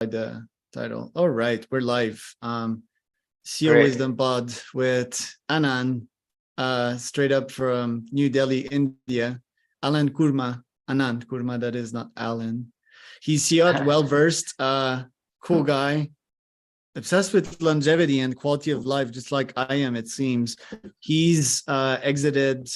The title. All right, we're live. CEO Great. Wisdom Pod with Aanan, straight up from New Delhi, India. Aanan Khurma, that is not Alan. He's CEO at Wellversed, cool guy, obsessed with longevity and quality of life, just like I am, it seems. He's exited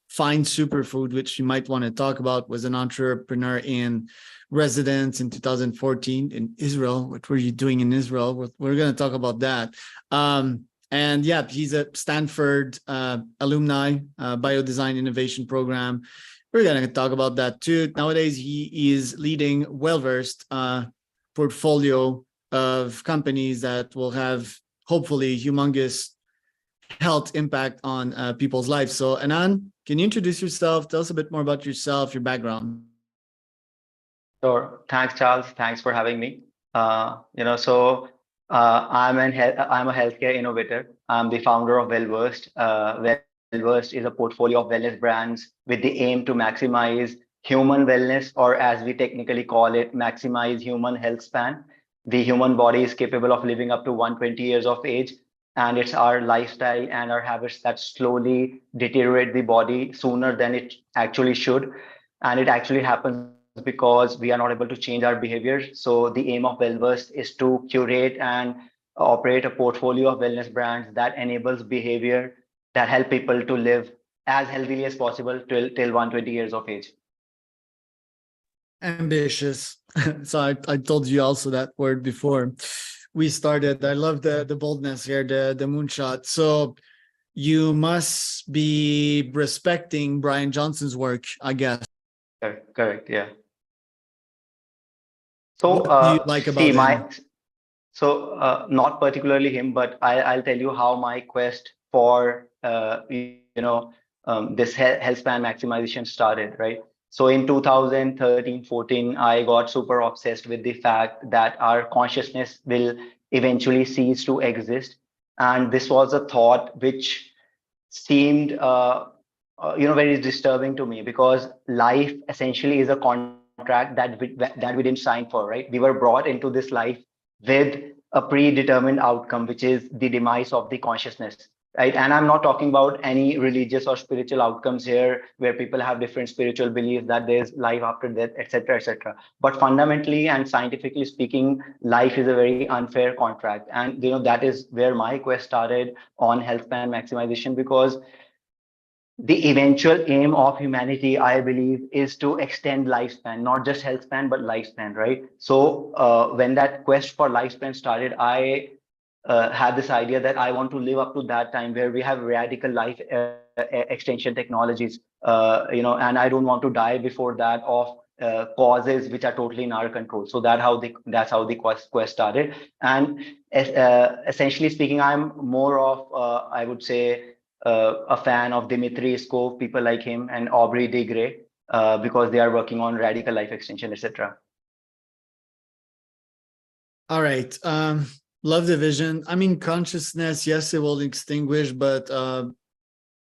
Fine Superfood, which you might want to talk about, was an entrepreneur in residence in 2014 in Israel. What were you doing in Israel? We're going to talk about that. And yeah, he's a Stanford alumni, biodesign innovation program. We're going to talk about that too. Nowadays, he is leading Wellversed portfolio of companies that will have hopefully humongous health impact on people's lives. So Aanan, can you introduce yourself? Tell us a bit more about yourself, your background. Sure. Thanks, Charles. Thanks for having me. I'm a healthcare innovator. I'm the founder of Wellversed. Wellversed is a portfolio of wellness brands with the aim to maximize human wellness, or as we technically call it, maximize human health span. The human body is capable of living up to 120 years of age, and it's our lifestyle and our habits that slowly deteriorate the body sooner than it actually should. And it actually happens because we are not able to change our behavior. So the aim of Wellversed is to curate and operate a portfolio of wellness brands that enables behavior that help people to live as healthily as possible till 120 years of age. Ambitious. So I told you also that word before we started. I love the boldness here, the moonshot. So you must be respecting Brian Johnson's work, I guess. Correct. Yeah. So what do you like about him? Not particularly him, but I'll tell you how my quest for this health span maximization started, right? So in 2013-14, I got super obsessed with the fact that our consciousness will eventually cease to exist. And this was a thought which seemed very disturbing to me, because life essentially is a contract that we didn't sign for, right? We were brought into this life with a predetermined outcome, which is the demise of the consciousness, right? And I'm not talking about any religious or spiritual outcomes here, where people have different spiritual beliefs that there's life after death, etc., etc. But fundamentally and scientifically speaking, life is a very unfair contract, and that is where my quest started on health span maximization, because the eventual aim of humanity, I believe, is to extend lifespan, not just health span, but lifespan, right? So when that quest for lifespan started, I had this idea that I want to live up to that time where we have radical life extension technologies, and I don't want to die before that of causes which are totally in our control. So that's how the quest started. And essentially speaking, I'm more of, I would say, a fan of Dimitri Skov, people like him, and Aubrey de Grey, because they are working on radical life extension, etc. All right. Love the vision. I mean, consciousness, yes, it will extinguish, but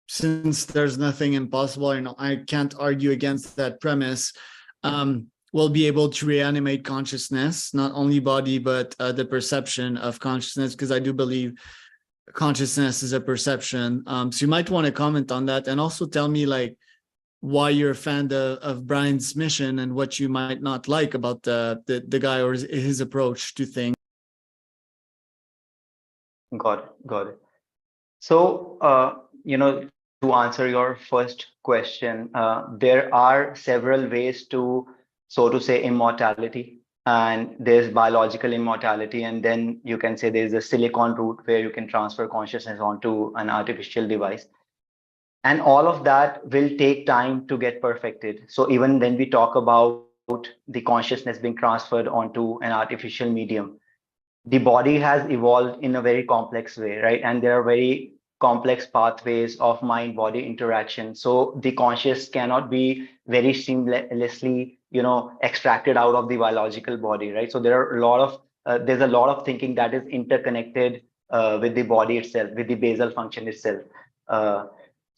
since there's nothing impossible, I can't argue against that premise. We'll be able to reanimate consciousness, not only body, but the perception of consciousness, because I do believe consciousness is a perception. So you might want to comment on that, and also tell me why you're a fan of Brian's mission and what you might not like about the guy or his approach to things. Got it. So to answer your first question, there are several ways to, so to say, immortality. And there's biological immortality, and then you can say there's a silicon route where you can transfer consciousness onto an artificial device. And all of that will take time to get perfected. So even when we talk about the consciousness being transferred onto an artificial medium, the body has evolved in a very complex way, right? And there are very complex pathways of mind-body interaction. So the conscious cannot be very seamlessly extracted out of the biological body, right? So there's a lot of thinking that is interconnected with the body itself, with the basal function itself.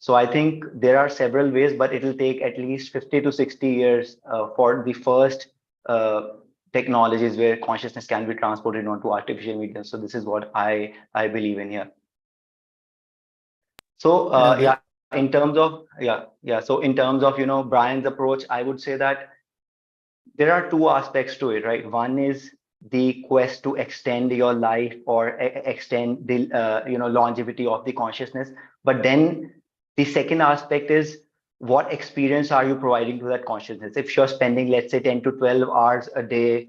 So I think there are several ways, but it will take at least 50 to 60 years for the first technologies where consciousness can be transported onto artificial media. So this is what I believe in here. So Yeah, yeah, in terms of so in terms of Brian's approach, I would say that there are two aspects to it, right? One is the quest to extend your life or extend the longevity of the consciousness, but then the second aspect is what experience are you providing to that consciousness. If you're spending, let's say, 10 to 12 hours a day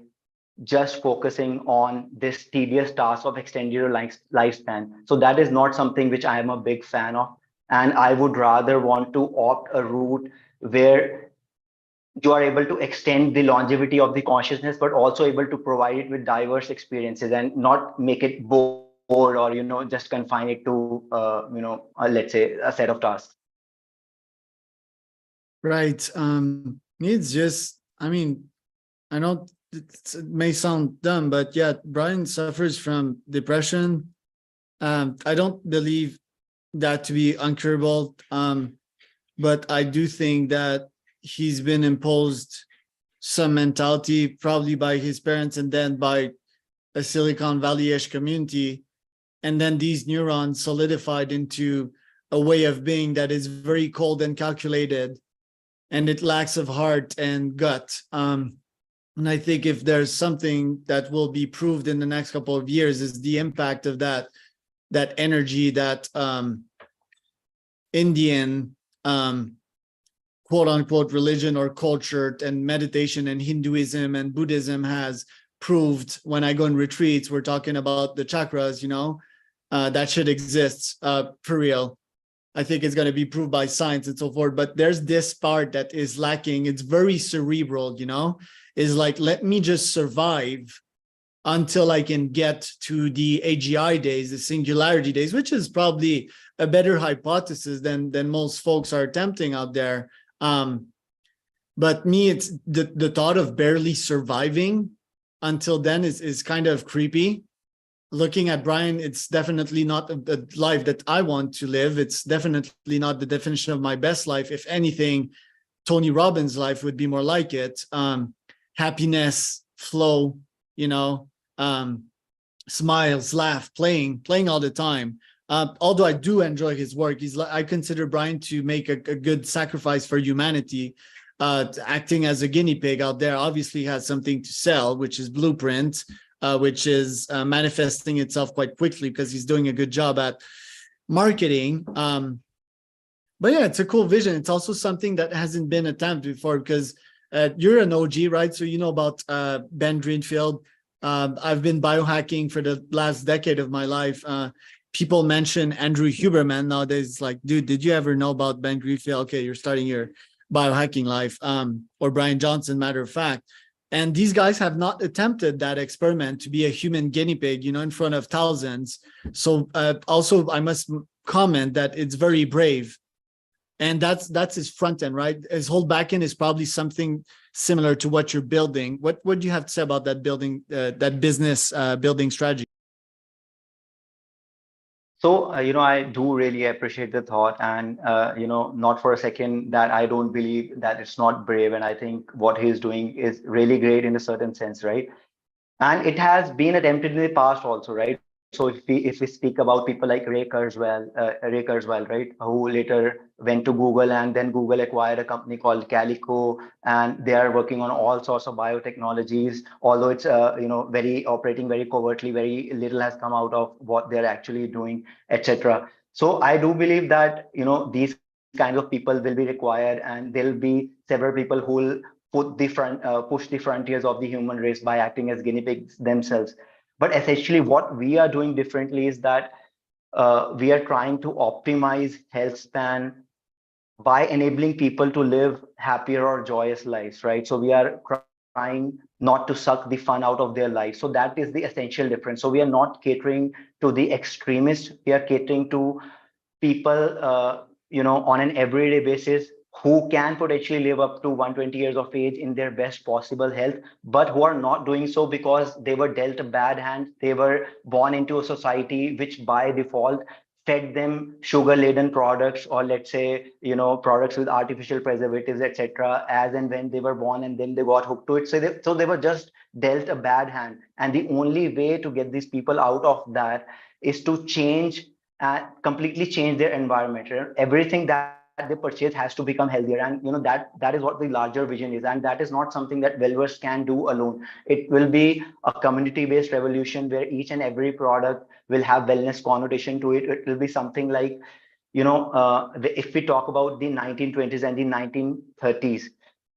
just focusing on this tedious task of extending your lifespan, so that is not something which I am a big fan of. And I would rather want to opt a route where you are able to extend the longevity of the consciousness, but also able to provide it with diverse experiences and not make it bored or just confine it to let's say a set of tasks. right. It's just, I mean, I know it may sound dumb, but yeah, Brian suffers from depression. I don't believe that to be uncurable, but I do think that he's been imposed some mentality, probably by his parents and then by a Silicon Valley-ish community. And then these neurons solidified into a way of being that is very cold and calculated, and it lacks of heart and gut. And I think if there's something that will be proved in the next couple of years is the impact of that energy that Indian quote unquote religion or culture and meditation and Hinduism and Buddhism has proved. When I go in retreats, we're talking about the chakras, that shit exists for real. I think it's going to be proved by science and so forth. But there's this part that is lacking. It's very cerebral, is like, let me just survive until I can get to the AGI days, the singularity days, which is probably a better hypothesis than most folks are attempting out there. But me, it's the thought of barely surviving until then is kind of creepy. Looking at Brian, it's definitely not a life that I want to live. It's definitely not the definition of my best life. If anything, Tony Robbins' life would be more like it. Happiness, flow, smiles, laugh, playing all the time. Although I do enjoy his work, I consider Brian to make a good sacrifice for humanity. Acting as a guinea pig out there, obviously has something to sell, which is Blueprint, which is manifesting itself quite quickly because he's doing a good job at marketing. But yeah, it's a cool vision. It's also something that hasn't been attempted before because you're an OG, right? So you know about Ben Greenfield. I've been biohacking for the last decade of my life. People mention Andrew Huberman nowadays. Like, dude, did you ever know about Ben Greenfield? Okay, you're starting your biohacking life. Or Brian Johnson, matter of fact. And these guys have not attempted that experiment to be a human guinea pig, in front of thousands. So also, I must comment that it's very brave. And that's his front end, right? His whole back end is probably something similar to what you're building. What do you have to say about that building, that business building strategy? So, I do really appreciate the thought, and, not for a second that I don't believe that it's not brave. And I think what he's doing is really great in a certain sense, right? And it has been attempted in the past also, right? So if we speak about people like Ray Kurzweil, right, who later went to Google, and then Google acquired a company called Calico, and they are working on all sorts of biotechnologies. Although it's very operating very covertly, very little has come out of what they're actually doing, etc. So I do believe that these kinds of people will be required, and there'll be several people who will push the frontiers of the human race by acting as guinea pigs themselves. But essentially, what we are doing differently is that we are trying to optimize health span by enabling people to live happier or joyous lives, right? So we are trying not to suck the fun out of their life. So that is the essential difference. So we are not catering to the extremists. We are catering to people, on an everyday basis, who can potentially live up to 120 years of age in their best possible health, but who are not doing so because they were dealt a bad hand. They were born into a society which by default fed them sugar-laden products, or let's say, products with artificial preservatives, etc., as and when they were born, and then they got hooked to it. So they were just dealt a bad hand. And the only way to get these people out of that is to change, completely change their environment. Everything that they purchase has to become healthier, and that is what the larger vision is, and that is not something that Wellversed can do alone. It will be a community-based revolution where each and every product will have wellness connotation to it. It will be something like, if we talk about the 1920s and the 1930s,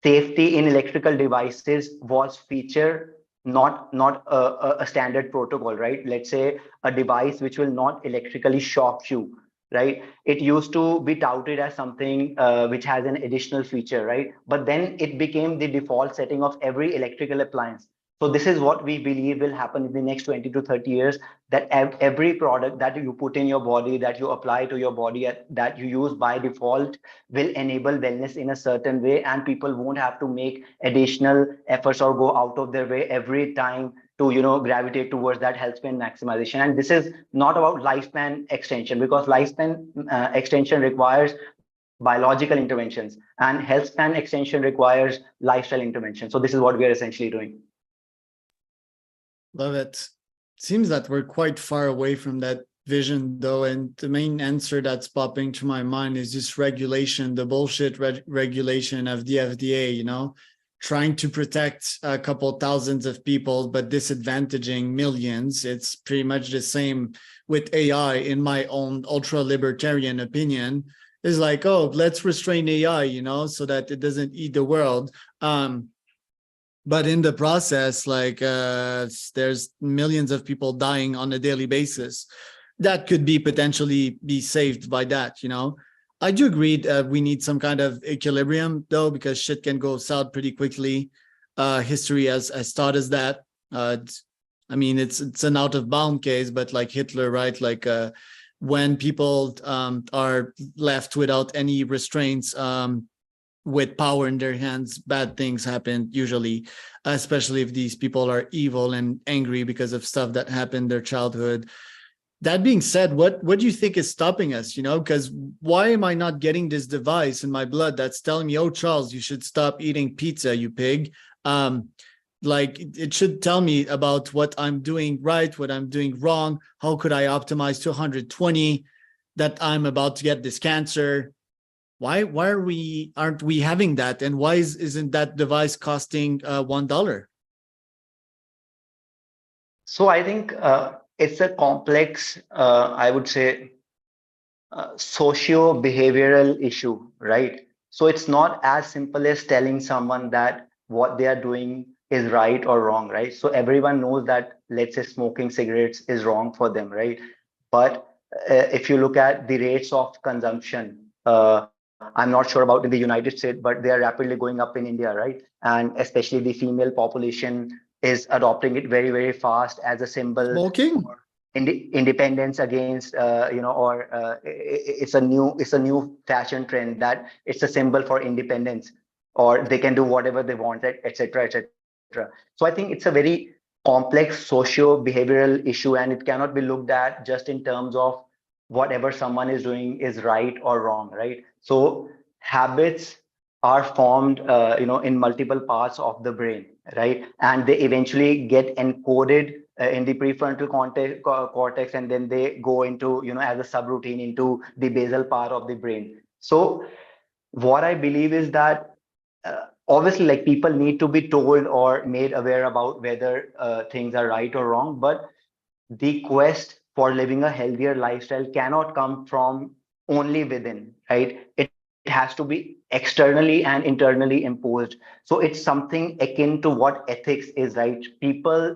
safety in electrical devices was feature, not a standard protocol, right? Let's say a device which will not electrically shock you, right? It used to be touted as something which has an additional feature, right? But then it became the default setting of every electrical appliance. So this is what we believe will happen in the next 20 to 30 years, that every product that you put in your body, that you apply to your body, that you use by default, will enable wellness in a certain way, and people won't have to make additional efforts or go out of their way every time to gravitate towards that health span maximization. And this is not about lifespan extension, because lifespan extension requires biological interventions, and health span extension requires lifestyle intervention. So this is what we are essentially doing. Love it. Seems that we're quite far away from that vision, though, and the main answer that's popping to my mind is just regulation, the bullshit regulation of the FDA, trying to protect a couple thousands of people but disadvantaging millions. It's pretty much the same with AI, in my own ultra-libertarian opinion. Is like, oh, let's restrain AI, so that it doesn't eat the world. But in the process, there's millions of people dying on a daily basis that could be potentially be saved by that. I do agree we need some kind of equilibrium, though, because shit can go south pretty quickly. History has taught us that. It's an out of bound case, but like Hitler, right? When people are left without any restraints, with power in their hands, bad things happen usually, especially if these people are evil and angry because of stuff that happened in their childhood. That being said, what do you think is stopping us? Because why am I not getting this device in my blood that's telling me, oh, Charles, you should stop eating pizza, you pig? It should tell me about what I'm doing right, what I'm doing wrong. How could I optimize to 120, that I'm about to get this cancer? Why aren't we having that? And why isn't that device costing $1? So I think it's a complex, I would say, socio-behavioral issue, right? So it's not as simple as telling someone that what they are doing is right or wrong, right? So everyone knows that, let's say, smoking cigarettes is wrong for them, right? But if you look at the rates of consumption, I'm not sure about in the United States, but they are rapidly going up in India, right? And especially the female population is adopting it very, very fast as a symbol Smoking? for independence against, it's a new fashion trend that it's a symbol for independence, or they can do whatever they want, etc., etc. So I think it's a very complex socio-behavioral issue, and it cannot be looked at just in terms of whatever someone is doing is right or wrong, right? So habits are formed, in multiple parts of the brain, right? And they eventually get encoded in the prefrontal cortex, and then they go into, as a subroutine into the basal part of the brain. So what I believe is that obviously, like, people need to be told or made aware about whether things are right or wrong, but the quest for living a healthier lifestyle cannot come from only within, right? It has to be externally and internally imposed. So it's something akin to what ethics is, right? People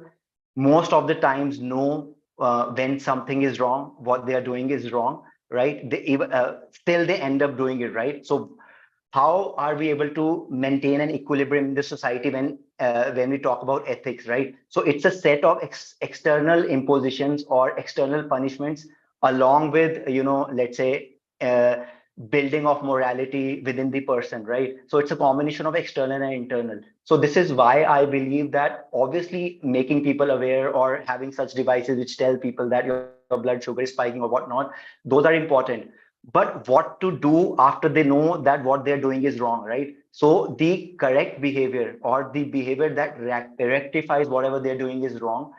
most of the times know when something is wrong, what they are doing is wrong, right? Still they end up doing it, right? So how are we able to maintain an equilibrium in this society when we talk about ethics, right? So it's a set of external impositions or external punishments, along with, let's say, building of morality within the person, right? So it's a combination of external and internal. So this is why I believe that obviously making people aware or having such devices which tell people that your blood sugar is spiking or whatnot, those are important. But what to do after they know that what they're doing is wrong, right? So the correct behavior or the behavior that rectifies whatever they're doing is wrong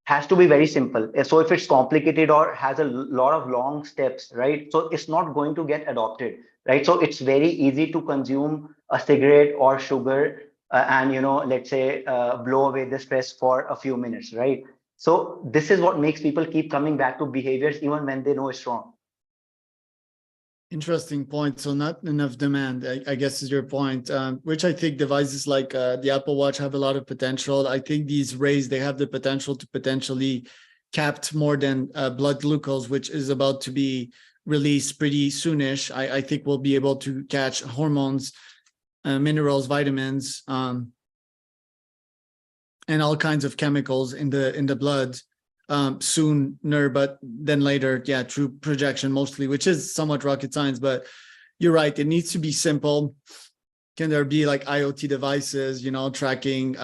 has to be very simple. So if it's complicated or has a lot of long steps, right? So it's not going to get adopted, right? So it's very easy to consume a cigarette or sugar and, let's say blow away the stress for a few minutes, right? So this is what makes people keep coming back to behaviors even when they know it's wrong. Interesting point. So not enough demand, I guess, is your point, which I think devices like the Apple Watch have a lot of potential. I think these rays, they have the potential to potentially capped more than blood glucose, which is about to be released pretty soonish. I think we'll be able to catch hormones, minerals, vitamins, and all kinds of chemicals in the blood sooner, but then later, yeah, through projection mostly, which is somewhat rocket science. But you're right, it needs to be simple. Can there be like IoT devices, tracking,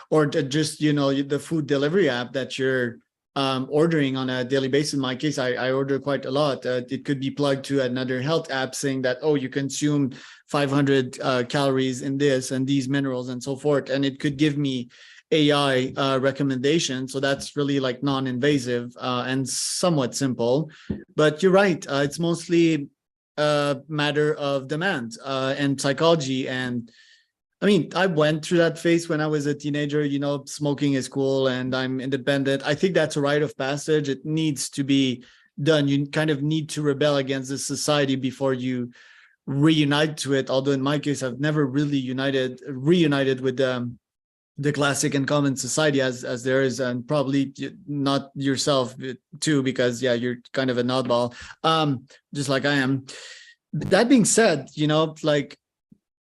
or just, the food delivery app that you're ordering on a daily basis? In my case, I order quite a lot. It could be plugged to another health app saying that, oh, you consume 500 calories in this and these minerals and so forth. And it could give me AI recommendation. So that's really like non-invasive and somewhat simple. But you're right. It's mostly a matter of demand and psychology. And I mean, I went through that phase when I was a teenager, smoking is cool and I'm independent. I think that's a rite of passage. It needs to be done. You kind of need to rebel against this society before you reunite to it. Although in my case, I've never really reunited with the classic and common society as there is, and probably not yourself too, because yeah, you're kind of an oddball, just like I am. That being said, like,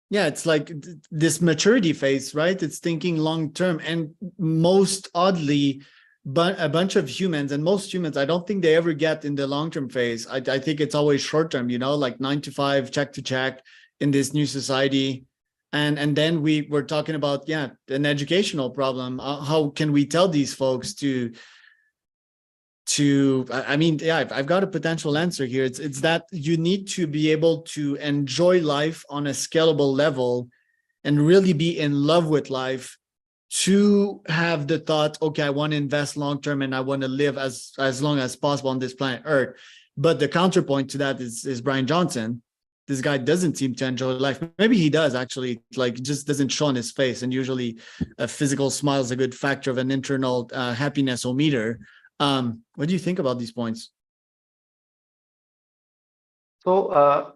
yeah, it's like this maturity phase, right? It's thinking long term, and most oddly, but a bunch of humans, and most humans, I don't think they ever get in the long term phase. I think it's always short term, like 9 to 5, check to check in this new society. And then we were talking about, yeah, an educational problem. How can we tell these folks to I mean, yeah, I've got a potential answer here. It's that you need to be able to enjoy life on a scalable level and really be in love with life to have the thought, okay, I want to invest long term and I want to live as long as possible on this planet Earth. But the counterpoint to that is Brian Johnson. This guy doesn't seem to enjoy life. Maybe he does actually, like, just doesn't show on his face. And usually a physical smile is a good factor of an internal happiness-o-meter. What do you think about these points? So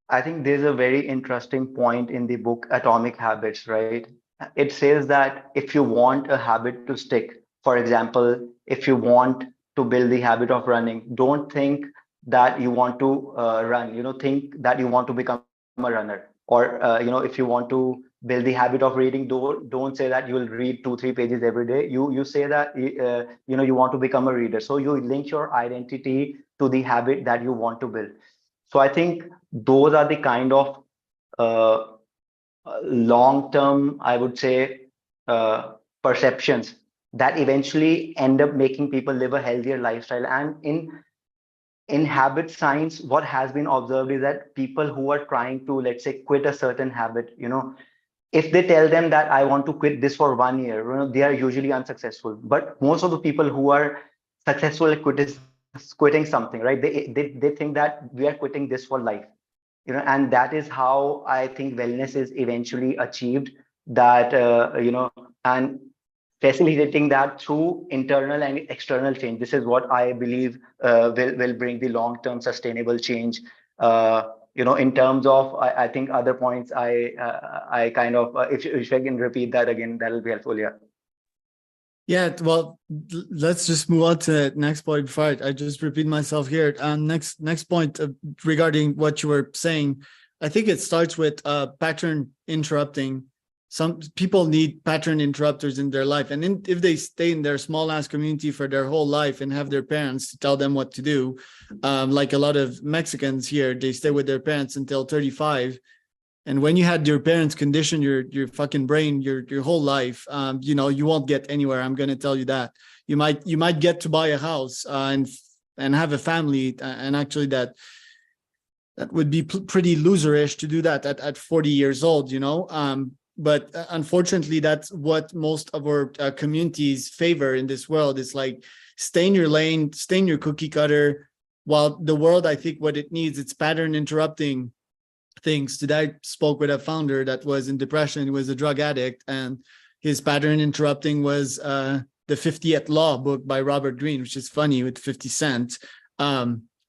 I think there's a very interesting point in the book Atomic Habits, right? It says that if you want a habit to stick, for example, if you want to build the habit of running, don't think that you want to run, think that you want to become a runner. Or, if you want to build the habit of reading, don't say that you will read 2-3 pages every day. You say that, you want to become a reader. So you link your identity to the habit that you want to build. So I think those are the kind of long-term, I would say, perceptions that eventually end up making people live a healthier lifestyle. And in habit science, what has been observed is that people who are trying to, let's say, quit a certain habit, if they tell them that I want to quit this for 1 year, they are usually unsuccessful. But most of the people who are successful at quitting something, right? They think that we are quitting this for life, and that is how I think wellness is eventually achieved. That and facilitating that through internal and external change. This is what I believe will bring the long-term sustainable change. In terms of, I think other points, I kind of, if I can repeat that again, that will be helpful. Yeah. Yeah, well, let's just move on to the next point before I just repeat myself here. Next point regarding what you were saying, I think it starts with pattern interrupting. some people need pattern interrupters in their life. And if they stay in their small ass community for their whole life and have their parents tell them what to do, like a lot of Mexicans here, they stay with their parents until 35. And when you had your parents condition your fucking brain your whole life, you won't get anywhere. I'm going to tell you that. You might get to buy a house and have a family, and actually that would be pretty loserish to do that at 40 years old, but unfortunately that's what most of our communities favor in this world. It's like stay in your lane, stay in your cookie cutter, while the world, I think what it needs, it's pattern interrupting things. Today I spoke with a founder that was in depression. He was a drug addict, and his pattern interrupting was the 50th Law book by Robert Greene, which is funny, with 50 Cent.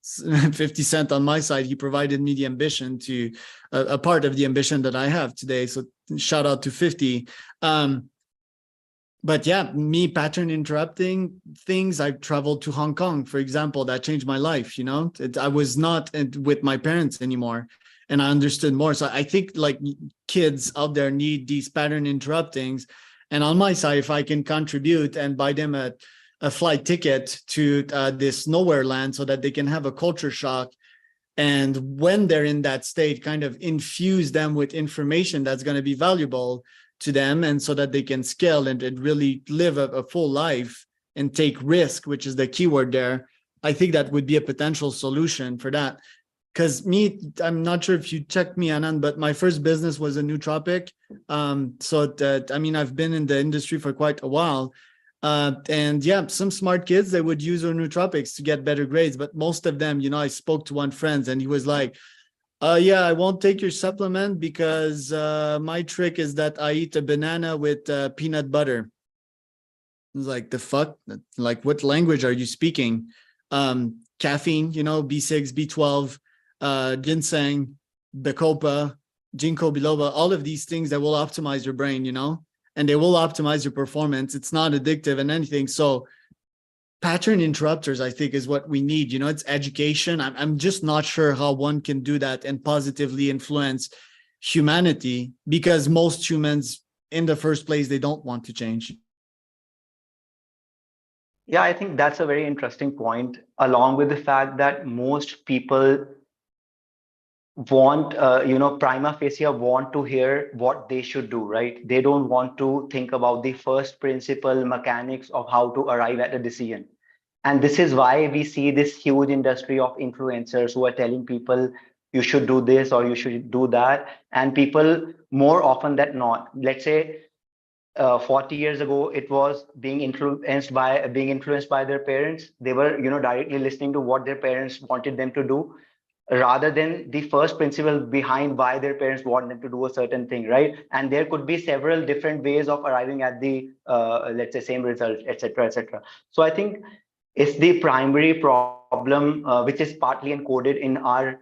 50 Cent on my side, he provided me the ambition to a part of the ambition that I have today. So shout out to 50. But yeah, me pattern interrupting things. I've traveled to Hong Kong, for example, that changed my life. I was not with my parents anymore, and I understood more. So I think like kids out there need these pattern interruptings. And on my side, if I can contribute and buy them a flight ticket to this nowhere land so that they can have a culture shock, and when they're in that state, kind of infuse them with information that's going to be valuable to them, and so that they can scale and really live a full life and take risk, which is the keyword there. I think that would be a potential solution for that. Because I'm not sure if you checked me, Aanan, but my first business was a nootropic. I've been in the industry for quite a while. And yeah, some smart kids, they would use our nootropics to get better grades. But most of them, I spoke to one friend and he was like, yeah, I won't take your supplement because my trick is that I eat a banana with peanut butter. I was like, the fuck? Like, what language are you speaking? Caffeine, B6, B12, ginseng, bacopa, ginkgo biloba, all of these things that will optimize your brain, and they will optimize your performance. It's not addictive and anything. So pattern interrupters, I think, is what we need. It's education. I'm just not sure how one can do that and positively influence humanity, because most humans in the first place, they don't want to change. Yeah, I think that's a very interesting point, along with the fact that most people want, prima facie want to hear what they should do, right? They don't want to think about the first principle mechanics of how to arrive at a decision. And this is why we see this huge industry of influencers who are telling people you should do this or you should do that. And people, more often than not, let's say 40 years ago, it was being influenced by their parents. They were, directly listening to what their parents wanted them to do, rather than the first principle behind why their parents want them to do a certain thing, right? And there could be several different ways of arriving at the, let's say, same result, etc., etc. So I think it's the primary problem, which is partly encoded in our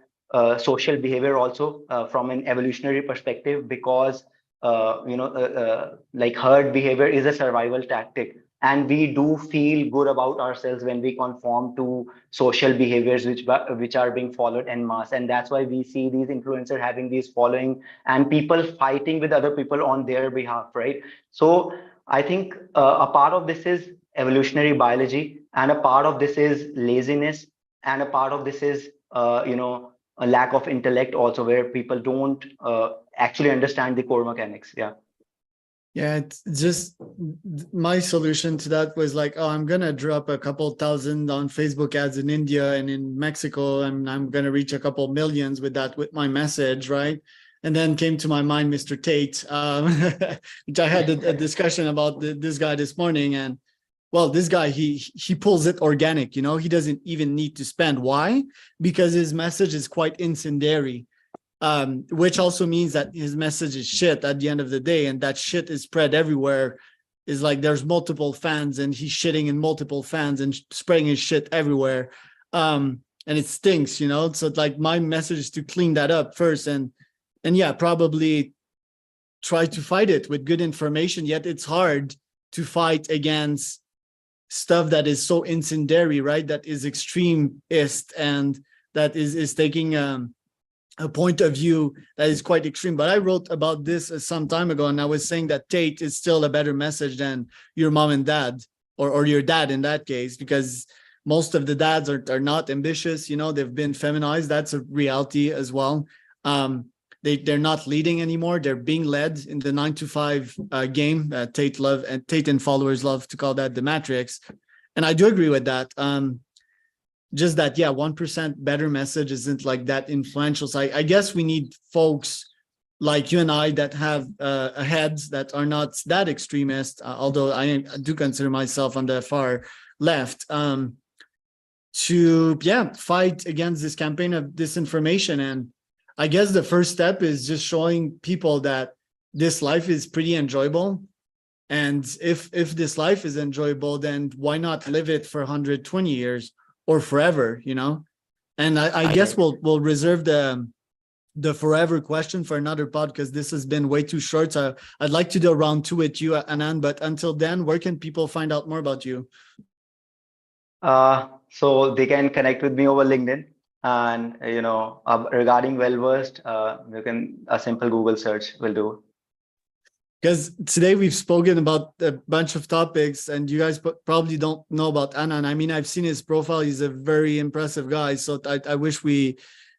social behavior also, from an evolutionary perspective, because like herd behavior is a survival tactic, and we do feel good about ourselves when we conform to social behaviors which are being followed en masse. And that's why we see these influencers having these following and people fighting with other people on their behalf, right? So I think a part of this is evolutionary biology, and a part of this is laziness, and a part of this is a lack of intellect also, where people don't actually understand the core mechanics. Yeah, it's just my solution to that was like, oh, I'm gonna drop a couple thousand on Facebook ads in India and in Mexico, and I'm gonna reach a couple millions with that, with my message, right? And then came to my mind Mr. Tate, which I had a discussion about this guy this morning. And well, this guy, he pulls it organic, he doesn't even need to spend. Why? Because his message is quite incendiary. Which also means that his message is shit at the end of the day, and that shit is spread everywhere. Is like there's multiple fans and he's shitting in multiple fans and spraying his shit everywhere, and it stinks, So like my message is to clean that up first, and yeah, probably try to fight it with good information. Yet it's hard to fight against stuff that is so incendiary, right? That is extremist and that is taking a point of view that is quite extreme. But I wrote about this some time ago, and I was saying that Tate is still a better message than your mom and dad, or your dad in that case, because most of the dads are not ambitious. They've been feminized. That's a reality as well. They're not leading anymore. They're being led in the 9 to 5 game. Tate and followers love to call that the matrix. And I do agree with that. Just that, 1% better message isn't like that influential. So I guess we need folks like you and I that have heads that are not that extremist, although I do consider myself on the far left, to fight against this campaign of disinformation. And I guess the first step is just showing people that this life is pretty enjoyable. And if this life is enjoyable, then why not live it for 120 years or forever, And I guess we'll reserve the forever question for another pod, because this has been way too short. So I'd like to do a round 2 with you, Aanan. But until then, where can people find out more about you? So they can connect with me over LinkedIn. And, regarding Wellversed, a simple Google search will do. Because today we've spoken about a bunch of topics, and you guys probably don't know about Aanan. I mean, I've seen his profile. He's a very impressive guy. So I wish we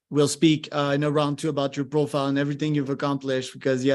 will speak in a round 2 about your profile and everything you've accomplished, because